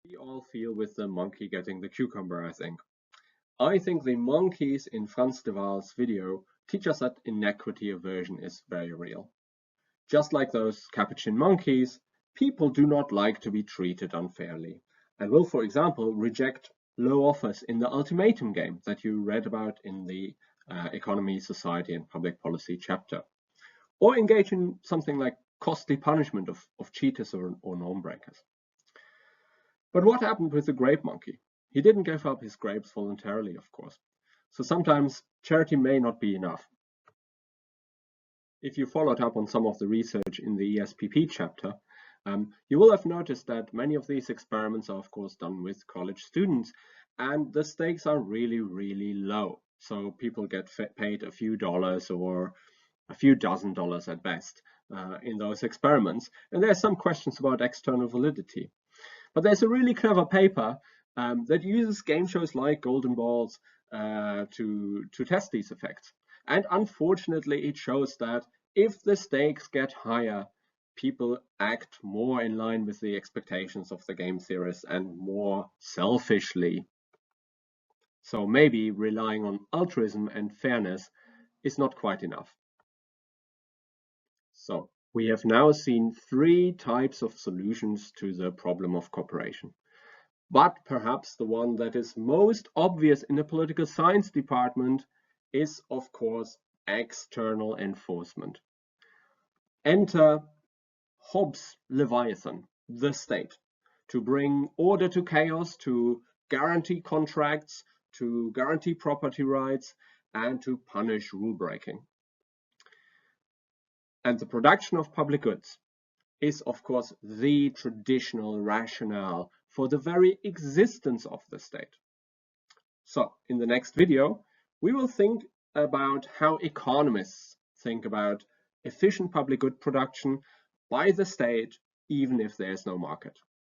We all feel with the monkey getting the cucumber, I think. I think the monkeys in Frans de Waal's video teach us that inequity aversion is very real. Just like those capuchin monkeys, people do not like to be treated unfairly and will, for example, reject low offers in the ultimatum game that you read about in the Economy, Society and Public Policy chapter, or engage in something like costly punishment of cheaters or norm breakers. But what happened with the grape monkey? He didn't give up his grapes voluntarily, of course. So sometimes charity may not be enough. If you followed up on some of the research in the ESPP chapter, you will have noticed that many of these experiments are, of course, done with college students, and the stakes are really, really low. So people get paid a few dollars or a few dozen dollars at best in those experiments. And there are some questions about external validity. But there's a really clever paper that uses game shows like Golden Balls to test these effects. And unfortunately, it shows that if the stakes get higher, people act more in line with the expectations of the game theorists and more selfishly. So maybe relying on altruism and fairness is not quite enough. So we have now seen three types of solutions to the problem of cooperation. But perhaps the one that is most obvious in the political science department is, of course, external enforcement. Enter Hobbes' Leviathan, the state, to bring order to chaos, to guarantee contracts, to guarantee property rights, and to punish rule breaking. And the production of public goods is, of course, the traditional rationale for the very existence of the state. So, in the next video, we will think about how economists think about efficient public good production by the state, even if there is no market.